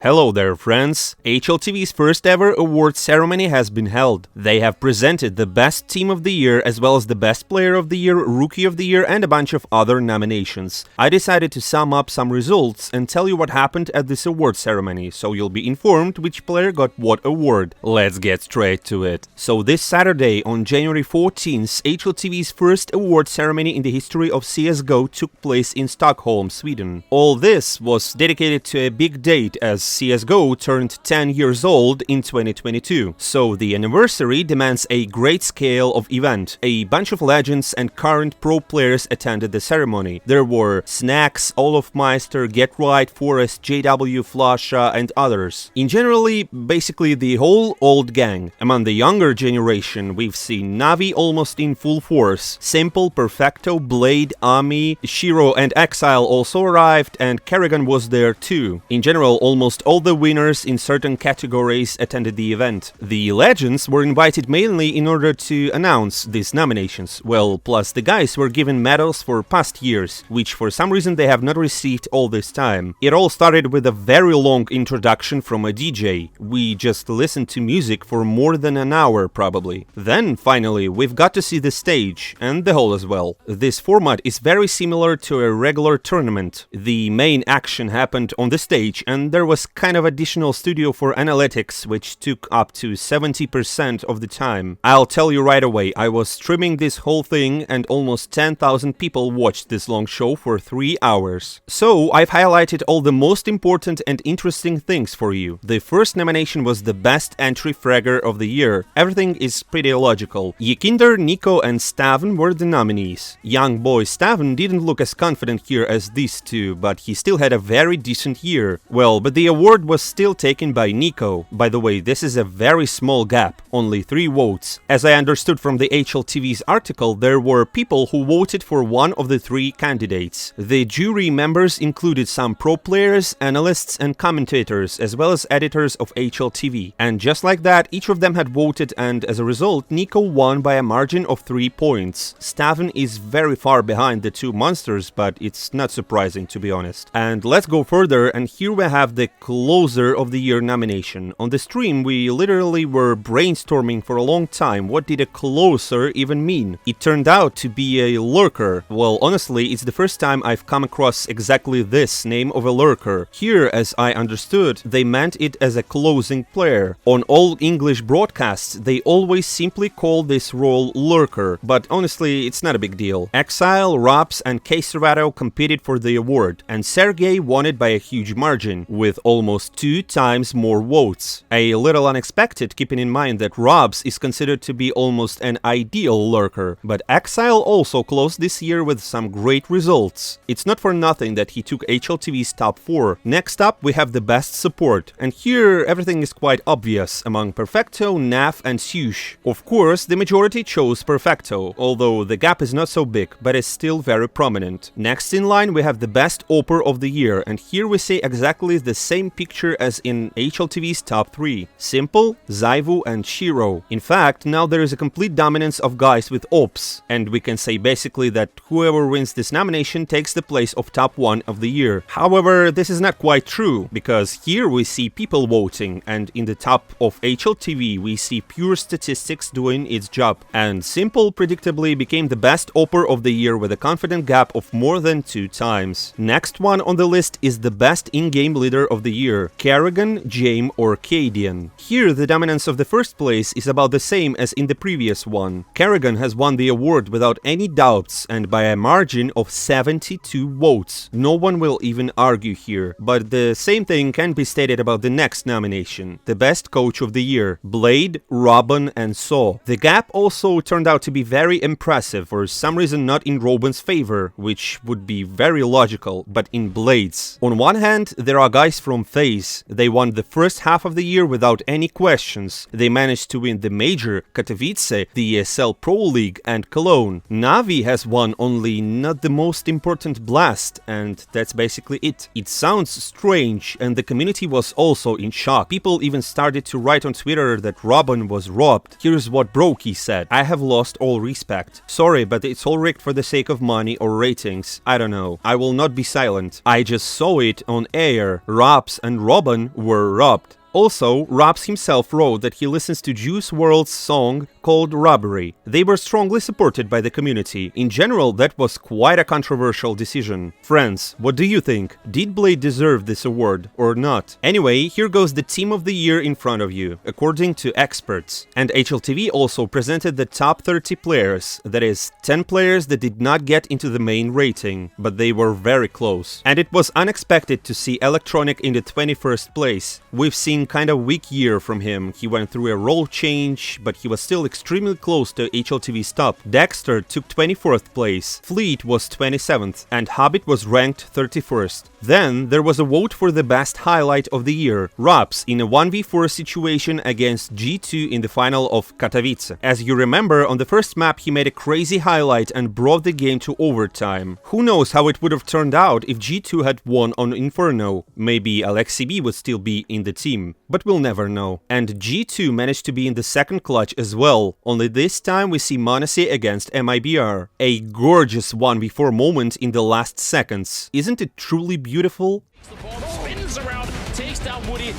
Hello there, friends! Hltv's first ever award ceremony has been held. They have presented the best team of the year as well as the best player of the year, rookie of the year and a bunch of other nominations. I decided to sum up some results and tell you what happened at this award ceremony, so you'll be informed which player got what award. Let's get straight to it. So this Saturday, on January 14th, Hltv's first award ceremony in the history of CSGO took place in Stockholm, Sweden. All this was dedicated to a big date as CSGO turned 10 years old in 2022. So the anniversary demands a great scale of event. A bunch of legends and current pro players attended the ceremony. There were Snacks, Olofmeister, Get Right, Forest, JW, Flasha and others. In generally, basically the whole old gang. Among the younger generation, we've seen Navi almost in full force. Simple, Perfecto, Blade, Ami, Shiro and Exile also arrived, and Kerrigan was there too. In general, almost all the winners in certain categories attended the event. The legends were invited mainly in order to announce these nominations, well, plus the guys were given medals for past years, which for some reason they have not received all this time. It all started with a very long introduction from a DJ. We just listened to music for more than an hour probably. Then, finally, we've got to see the stage, and the hall as well. This format is very similar to a regular tournament. The main action happened on the stage, and there was kind of additional studio for analytics, which took up to 70% of the time. I'll tell you right away, I was streaming this whole thing and almost 10,000 people watched this long show for 3 hours. So I've highlighted all the most important and interesting things for you. The first nomination was the best entry fragger of the year. Everything is pretty logical. Ykinder, Nico and Staven were the nominees. Young boy Staven didn't look as confident here as these two, but he still had a very decent year. Well, but the award was still taken by Nico. By the way, this is a very small gap, only 3 votes. As I understood from the Hltv's article, there were people who voted for one of the 3 candidates. The jury members included some pro players, analysts and commentators, as well as editors of Hltv. And just like that, each of them had voted, and as a result, Nico won by a margin of 3 points. Staven is very far behind the 2 monsters, but it's not surprising to be honest. And let's go further, and here we have the closer of the year nomination. On the stream, we literally were brainstorming for a long time what did a closer even mean. It turned out to be a lurker. Well, honestly, it's the first time I've come across exactly this name of a lurker. Here, as I understood, they meant it as a closing player. On all English broadcasts, they always simply call this role lurker, but honestly, it's not a big deal. Exile, Raps and K-Servato competed for the award, and Sergey won it by a huge margin, with almost 2 times more votes. A little unexpected, keeping in mind that Robs is considered to be almost an ideal lurker, but Exile also closed this year with some great results. It's not for nothing that he took Hltv's top 4. Next up, we have the best support, and here everything is quite obvious among Perfecto, Naf and Sush. Of course, the majority chose Perfecto, although the gap is not so big, but is still very prominent. Next in line, we have the best Opper of the year, and here we see exactly the same picture as in Hltv's top 3. Simple, Zaivu and Shiro. In fact, now there is a complete dominance of guys with ops, and we can say basically that whoever wins this nomination takes the place of top 1 of the year. However, this is not quite true, because here we see people voting, and in the top of Hltv we see pure statistics doing its job. And Simple predictably became the best Opper of the year with a confident gap of more than 2 times. Next one on the list is the best in-game leader of the year, Kerrigan, Jame or Cadian. Here the dominance of the first place is about the same as in the previous one. Kerrigan has won the award without any doubts and by a margin of 72 votes. No one will even argue here, but the same thing can be stated about the next nomination, the best coach of the year, Blade, Robin and Saw. The gap also turned out to be very impressive, for some reason not in Robin's favor, which would be very logical, but in Blade's. On one hand, there are guys from FaZe. They won the first half of the year without any questions. They managed to win the Major, Katowice, the ESL Pro League and Cologne. Navi has won only not the most important Blast, and that's basically it. It sounds strange, and the community was also in shock. People even started to write on Twitter that Robin was robbed. Here's what Brokey said: "I have lost all respect. Sorry, but it's all rigged for the sake of money or ratings. I don't know. I will not be silent. I just saw it on air. Rob Robs and Robin were robbed. Also, Robs himself wrote that he listens to Juice WRLD's song called Robbery. They were strongly supported by the community. In general, that was quite a controversial decision. Friends, what do you think? Did Blade deserve this award or not? Anyway, here goes the team of the year in front of you, according to experts. And Hltv also presented the top 30 players, that is, 10 players that did not get into the main rating, but they were very close. And it was unexpected to see Electronic in the 21st place. We've seen kind of weak year from him. He went through a role change, but he was still extremely close to Hltv's top. Dexter took 24th place, Fleet was 27th, and Hobbit was ranked 31st. Then there was a vote for the best highlight of the year, Robs in a 1v4 situation against G2 in the final of Katowice. As you remember, on the first map he made a crazy highlight and brought the game to overtime. Who knows how it would have turned out if G2 had won on Inferno. Maybe Hltv would still be in the team, but we'll never know. And G2 managed to be in the second clutch as well, only this time we see m0NESY against MIBR. A gorgeous 1v4 moment in the last seconds. Isn't it truly beautiful? The ball spins around, takes down Woody,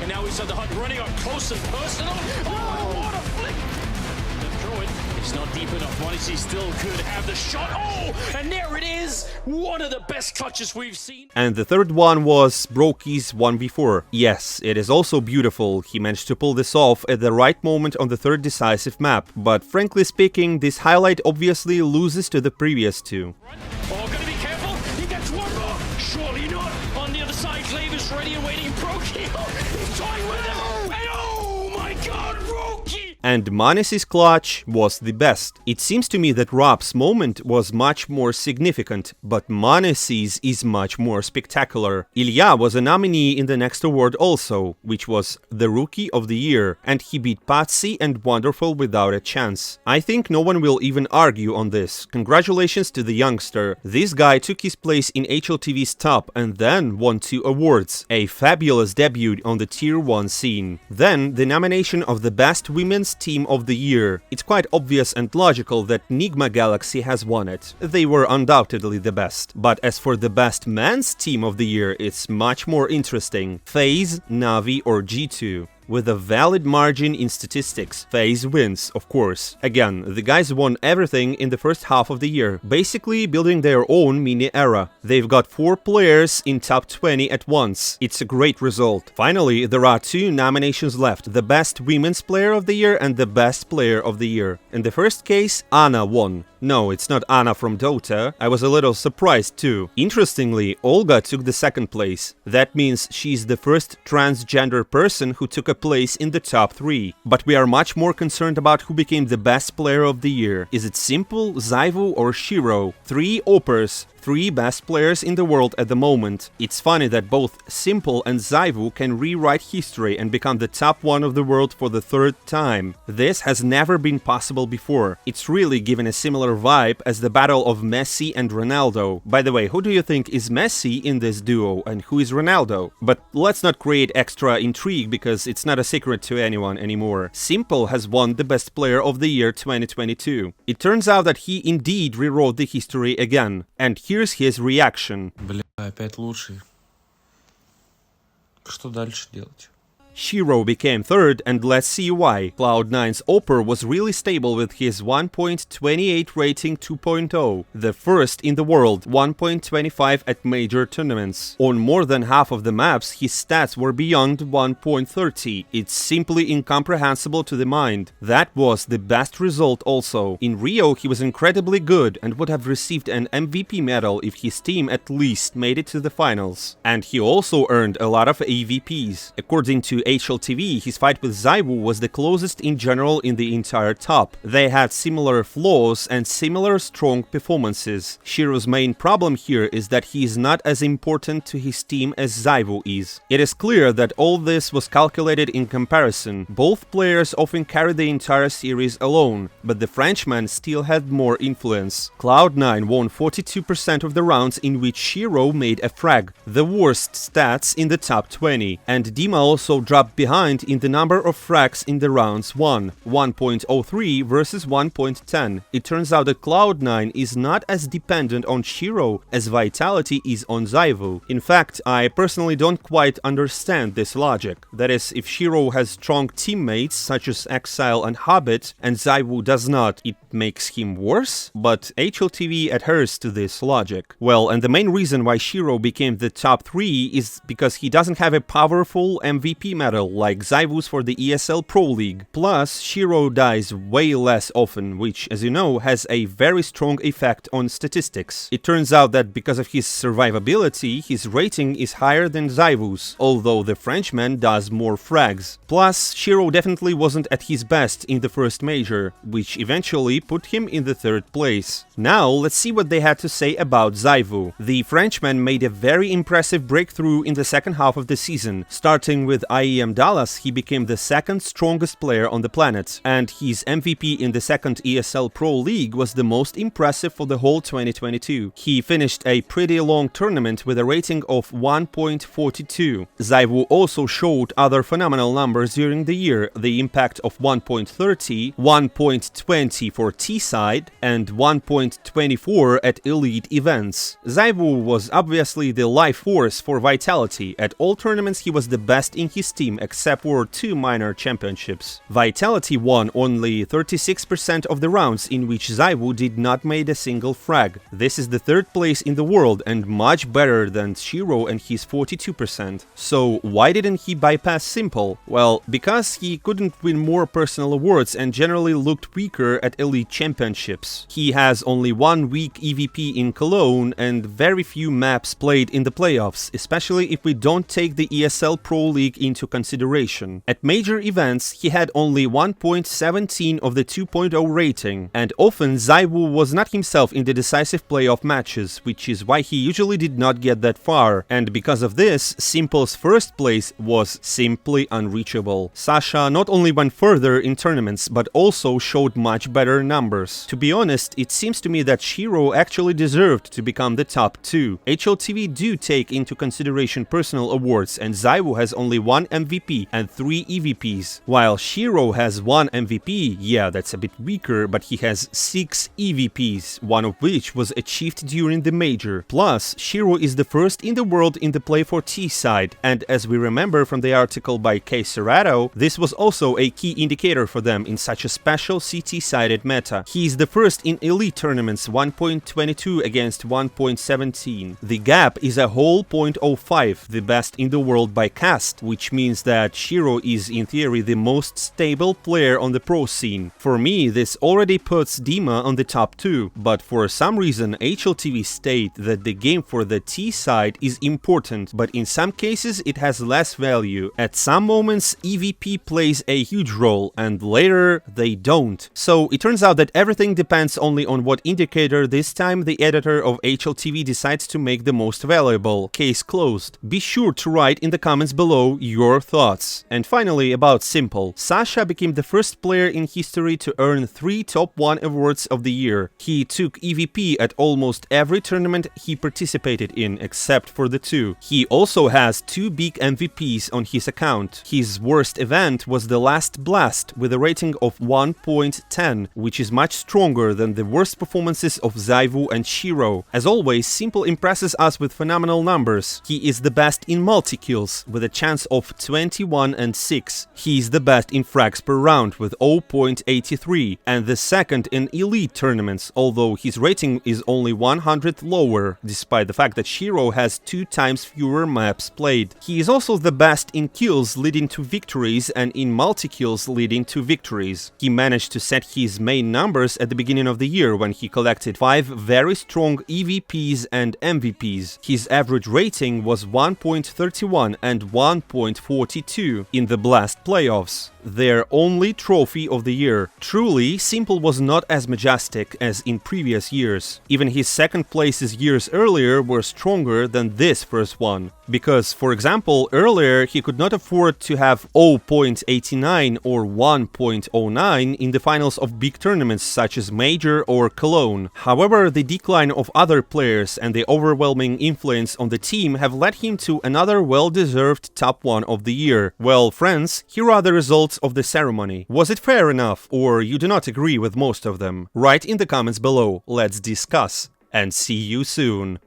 and now we saw the Hunt running up close and personal. Oh, what a flick! The throw it, it's not deep enough. m0NESY still could have the shot. Oh, and there it is! One of the best clutches we've seen. And the third one was Brokey's 1v4. Yes, it is also beautiful. He managed to pull this off at the right moment on the third decisive map. But frankly speaking, this highlight obviously loses to the previous two. Oh, gotta be careful. He gets one more. Surely not. On the other side, Hltv is ready and waiting. Brokey, he's toying with him. And oh my God, Brokey! And m0NESY's clutch was the best. It seems to me that Rob's moment was much more significant, but m0NESY's is much more spectacular. Ilya was a nominee in the next award also, which was the Rookie of the Year, and he beat Patsy and Wonderful without a chance. I think no one will even argue on this. Congratulations to the youngster. This guy took his place in Hltv's top and then won 2 awards. A fabulous debut on the Tier 1 scene. Then the nomination of the Best Women's Team of the Year. It's quite obvious and logical that Nigma Galaxy has won it. They were undoubtedly the best. But as for the Best Men's Team of the Year, it's much more interesting. FaZe, Na'Vi or G2. With a valid margin in statistics, FaZe wins, of course. Again, the guys won everything in the first half of the year, basically building their own mini-era. They've got 4 players in top 20 at once. It's a great result. Finally, there are 2 nominations left, the Best Women's Player of the Year and the Best Player of the Year. In the first case, Ana won. No, it's not Ana from Dota. I was a little surprised too. Interestingly, Olga took the second place. That means she's the first transgender person who took a place in the top 3. But we are much more concerned about who became the best player of the year. Is it Simple, Zyvu or Shiro? 3 Opers. 3 best players in the world at the moment. It's funny that both Simple and Zyvu can rewrite history and become the top 1 of the world for the 3rd time. This has never been possible before. It's really given a similar vibe as the battle of Messi and Ronaldo. By the way, who do you think is Messi in this duo and who is Ronaldo? But let's not create extra intrigue because it's not a secret to anyone anymore. Simple has won the Best Player of the Year 2022. It turns out that he indeed rewrote the history again. And here's his reaction. Бля, опять лучший. Что дальше делать? Shiro became 3rd, and let's see why. Cloud9's Oper was really stable with his 1.28 rating 2.0, the first in the world, 1.25 at major tournaments. On more than half of the maps, his stats were beyond 1.30. It's simply incomprehensible to the mind. That was the best result also. In Rio, he was incredibly good and would have received an MVP medal if his team at least made it to the finals. And he also earned a lot of AVPs. According to Hltv, his fight with Zyvu was the closest in general in the entire top. They had similar flaws and similar strong performances. Shiro's main problem here is that he is not as important to his team as Zyvu is. It is clear that all this was calculated in comparison. Both players often carried the entire series alone, but the Frenchman still had more influence. Cloud9 won 42% of the rounds in which Shiro made a frag, the worst stats in the top 20, and Dima also dropped dropped behind in the number of frags in the rounds won, 1.03 versus 1.10. It turns out that Cloud9 is not as dependent on Shiro as Vitality is on ZywOo. In fact, I personally don't quite understand this logic. That is, if Shiro has strong teammates such as Exile and Hobbit, and ZywOo does not, it makes him worse? But Hltv adheres to this logic. Well, and the main reason why Shiro became the top 3 is because he doesn't have a powerful MVP medal like ZywOo's for the ESL Pro League. Plus, Shiro dies way less often, which, as you know, has a very strong effect on statistics. It turns out that because of his survivability, his rating is higher than ZywOo's, although the Frenchman does more frags. Plus, Shiro definitely wasn't at his best in the first major, which eventually put him in the 3rd place. Now, let's see what they had to say about ZywOo. The Frenchman made a very impressive breakthrough in the second half of the season. Starting with IEM Dallas, he became the 2nd strongest player on the planet, and his MVP in the 2nd ESL Pro League was the most impressive for the whole 2022. He finished a pretty long tournament with a rating of 1.42. ZywOo also showed other phenomenal numbers during the year, the impact of 1.30, 1.20 for T-side, and 1.24 at elite events. ZywOo was obviously the life force for Vitality. At all tournaments he was the best in his team except for 2 minor championships. Vitality won only 36% of the rounds in which ZywOo did not make a single frag. This is the 3rd place in the world and much better than Shiro and his 42%. So why didn't he bypass Simple? Well, because he couldn't win more personal awards and generally looked weaker at elite championships. He has only 1 weak EVP in Cologne and very few maps played in the playoffs, especially if we don't take the ESL Pro League into consideration. At major events, he had only 1.17 of the 2.0 rating, and often ZywOo was not himself in the decisive playoff matches, which is why he usually did not get that far, and because of this, Simple's 1st place was simply unreachable. Sasha not only went further in tournaments, but also showed much better numbers. To be honest, it seems to me that Shiro actually deserved to become the top 2. Hltv do take into consideration personal awards, and ZywOo has only 1 MVP and 3 EVPs, while Shiro has 1 MVP, yeah, that's a bit weaker, but he has 6 EVPs, one of which was achieved during the major. Plus, Shiro is the 1st in the world in the play for T-side, and as we remember from the article by K. Serrato, this was also a key indicator for them in such a special CT-sided meta. He is the 1st in elite tournaments, 1.22 against 1.17. The gap is a whole 0.05, the best in the world by cast, which means that Shiro is in theory the most stable player on the pro scene. For me, this already puts Dima on the top 2, but for some reason Hltv state that the game for the T side is important, but in some cases it has less value. At some moments EVP plays a huge role, and later they don't. So it turns out that everything depends only on what indicator this time the editor of Hltv decides to make the most valuable. Case closed. Be sure to write in the comments below your thoughts. And finally, about Simple. Sasha became the 1st player in history to earn 3 top 1 awards of the year. He took EVP at almost every tournament he participated in, except for the 2. He also has 2 big MVPs on his account. His worst event was the Last Blast with a rating of 1.10, which is much stronger than the worst performances of ZywOo and Shiro. As always, Simple impresses us with phenomenal numbers. He is the best in multi-kills with a chance of 21 and 6. He is the best in frags per round with 0.83 and the 2nd in elite tournaments, although his rating is only 100th lower, despite the fact that Shiro has 2 times fewer maps played. He is also the best in kills leading to victories and in multi-kills leading to victories. He managed to set his main numbers at the beginning of the year when he collected 5 very strong EVPs and MVPs. His average rating was 1.31 and 1.42 in the Blast playoffs. their only trophy of the year. Truly, Simple was not as majestic as in previous years. Even his second places years earlier were stronger than this first one. Because, for example, earlier he could not afford to have 0.89 or 1.09 in the finals of big tournaments such as Major or Cologne. However, the decline of other players and the overwhelming influence on the team have led him to another well-deserved top 1 of the year. Well, friends, here are the results of the ceremony. Was it fair enough, or you do not agree with most of them? Write in the comments below, let's discuss, and see you soon.